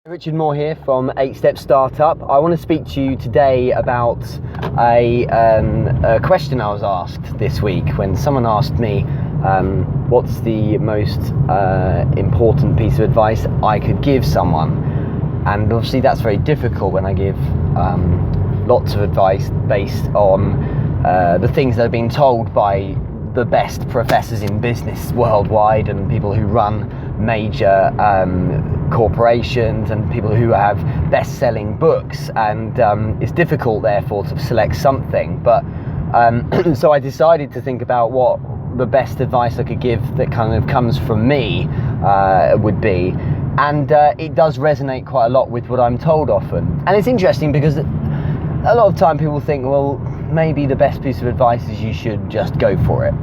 Richard Moore here from 8StepStartup. I want to speak to you today about a question I was asked this week when someone asked me what's the most important piece of advice I could give someone. And obviously that's very difficult when I give lots of advice based on the things that have been told by the best professors in business worldwide and people who run major corporations and people who have best-selling books, and it's difficult therefore to select something, but so I decided to think about what the best advice I could give that kind of comes from me would be, and it does resonate quite a lot with what I'm told often. And it's interesting because a lot of time people think, well, maybe the best piece of advice is you should just go for it.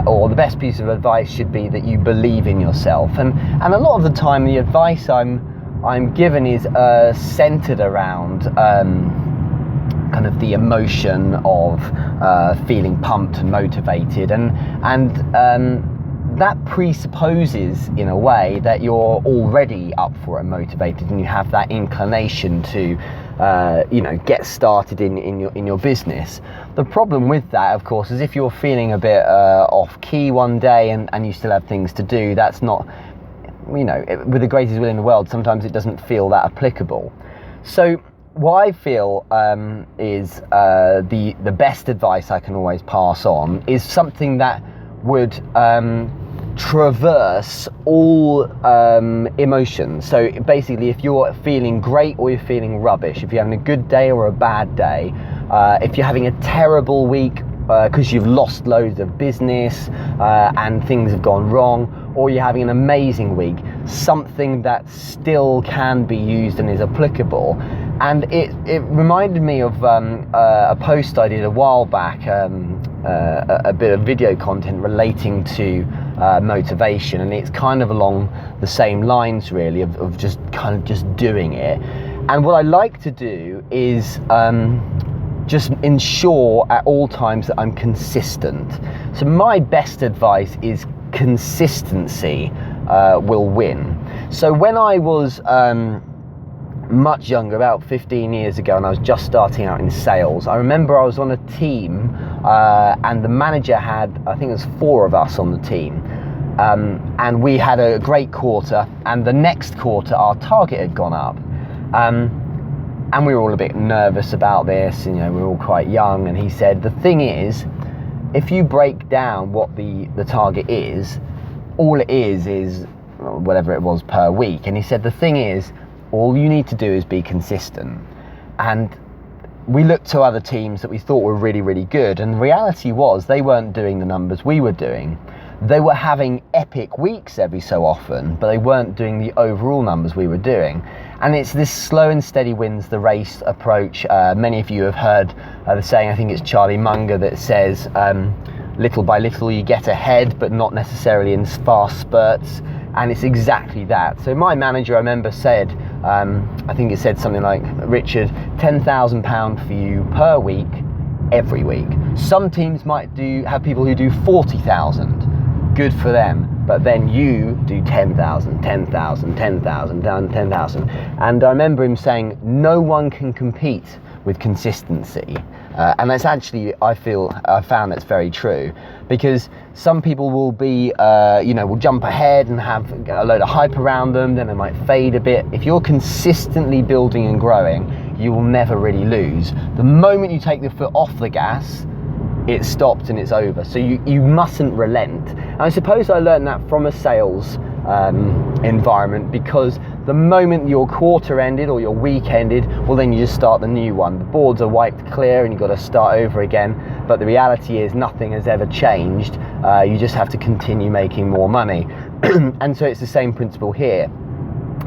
Or the best piece of advice should be that you believe in yourself, and a lot of the time the advice I'm given is centered around kind of the emotion of feeling pumped and motivated, and that presupposes in a way that you're already up for it and motivated, and you have that inclination to get started in your business. The problem with that, of course, is if you're feeling a bit off key one day and you still have things to do, that's not, with the greatest will in the world, sometimes it doesn't feel that applicable. So what I feel is the best advice I can always pass on is something that would traverse all emotions. So basically, if you're feeling great or you're feeling rubbish, if you're having a good day or a bad day, if you're having a terrible week because you've lost loads of business and things have gone wrong, or you're having an amazing week, something that still can be used and is applicable. And it reminded me of a post I did a while back, a bit of video content relating to motivation, and it's kind of along the same lines really of just doing it. And what I like to do is just ensure at all times that I'm consistent. So my best advice is consistency will win. So when I was much younger, about 15 years ago, and I was just starting out in sales, I remember I was on a team and the manager had, I think it was 4 of us on the team, and we had a great quarter, and the next quarter our target had gone up, and we were all a bit nervous about this, and we were all quite young, and he said, the thing is, if you break down what the target is, all it is whatever it was per week. And he said, the thing is, all you need to do is be consistent. And we looked to other teams that we thought were really, really good, and the reality was they weren't doing the numbers we were doing. They were having epic weeks every so often, but they weren't doing the overall numbers we were doing. And it's this slow and steady wins the race approach. Many of you have heard the saying, I think it's Charlie Munger, that says, little by little you get ahead, but not necessarily in fast spurts. And it's exactly that. So my manager, I remember, said, I think it said something like, Richard, £10,000 for you per week, every week. Some teams might have people who do 40,000. Good for them, but then you do 10,000, 10,000, 10,000, down 10,000. And I remember him saying, no one can compete with consistency. And that's actually, I found that's very true, because some people will be, will jump ahead and have a load of hype around them, then they might fade a bit. If you're consistently building and growing, you will never really lose. The moment you take the foot off the gas, it's stopped and it's over. So you mustn't relent. And I suppose I learned that from a sales environment, because the moment your quarter ended or your week ended, well, then you just start the new one. The boards are wiped clear and you've got to start over again. But the reality is nothing has ever changed. You just have to continue making more money. And so it's the same principle here.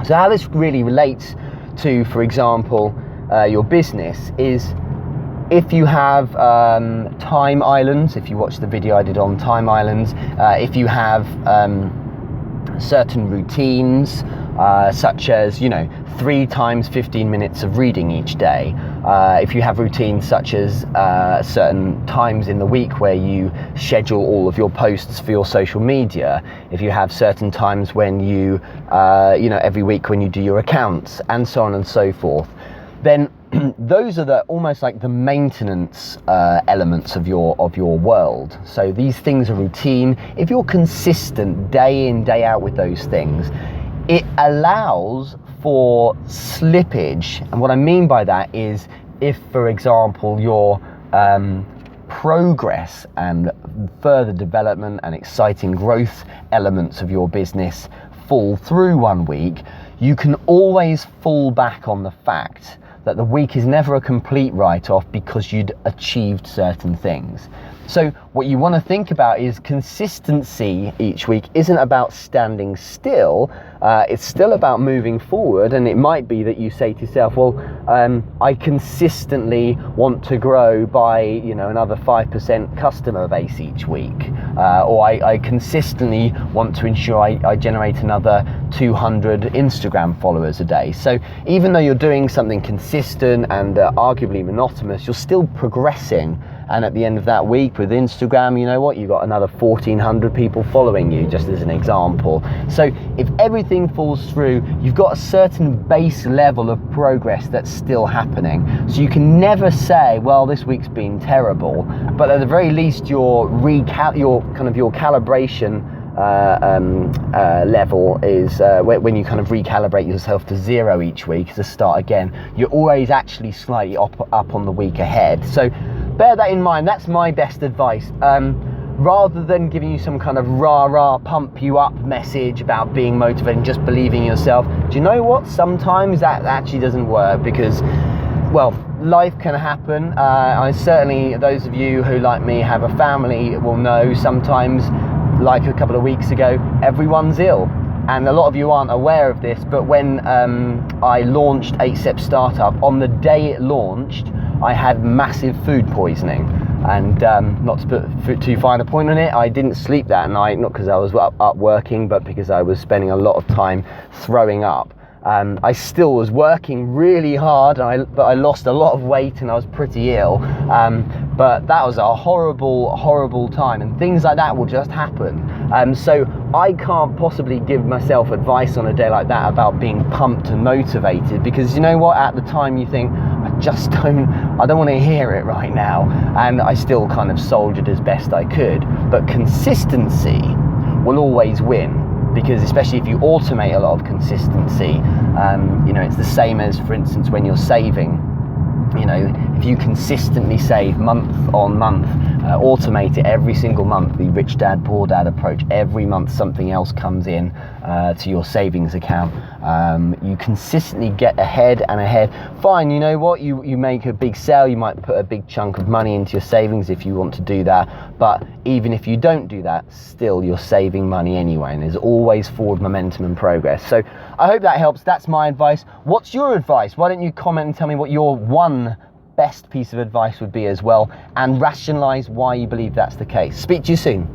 So how this really relates to, for example, your business is, if you have time islands, if you watch the video I did on time islands, if you have certain routines such as, 3 times 15 minutes of reading each day. If you have routines such as certain times in the week where you schedule all of your posts for your social media, if you have certain times when you, every week when you do your accounts, and so on and so forth, then those are almost like the maintenance elements of your world. So these things are routine. If you're consistent day in, day out with those things, it allows for slippage. And what I mean by that is, if, for example, your progress and further development and exciting growth elements of your business fall through one week, you can always fall back on the fact that the week is never a complete write-off because you'd achieved certain things. So what you want to think about is consistency each week isn't about standing still, it's still about moving forward. And it might be that you say to yourself, well, I consistently want to grow by another 5% customer base each week, or I consistently want to ensure I generate another 200 Instagram followers a day. So even though you're doing something consistent and arguably monotonous, you're still progressing. And at the end of that week with Instagram, you've got another 1,400 people following you, just as an example. So if everything falls through, you've got a certain base level of progress that's still happening. So you can never say, well, this week's been terrible, but at the very least your calibration level is when you kind of recalibrate yourself to 0 each week to start again, you're always actually slightly up on the week ahead. So bear that in mind. That's my best advice. Rather than giving you some kind of rah-rah, pump you up message about being motivated and just believing in yourself, do you know what? Sometimes that actually doesn't work because, well, life can happen. I certainly, those of you who, like me, have a family will know sometimes, like a couple of weeks ago, everyone's ill. And a lot of you aren't aware of this, but when I launched 8-Step-Startup, on the day it launched, I had massive food poisoning. And not to put too fine a point on it, I didn't sleep that night, not because I was up working, but because I was spending a lot of time throwing up. I still was working really hard, but I lost a lot of weight and I was pretty ill. But that was a horrible, horrible time, and things like that will just happen. So I can't possibly give myself advice on a day like that about being pumped and motivated, because you know what, at the time you think, I don't want to hear it right now. And I still kind of soldiered as best I could. But consistency will always win. Because especially if you automate a lot of consistency, it's the same as, for instance, when you're saving. If you consistently save month on month, automate it every single month, the rich dad, poor dad approach, every month something else comes in to your savings account. You consistently get ahead and ahead. Fine, you know what, you make a big sale, you might put a big chunk of money into your savings if you want to do that, but even if you don't do that, still you're saving money anyway, and there's always forward momentum and progress. So I hope that helps. That's my advice. What's your advice? Why don't you comment and tell me what your one best piece of advice would be as well, and rationalize why you believe that's the case. Speak to you soon.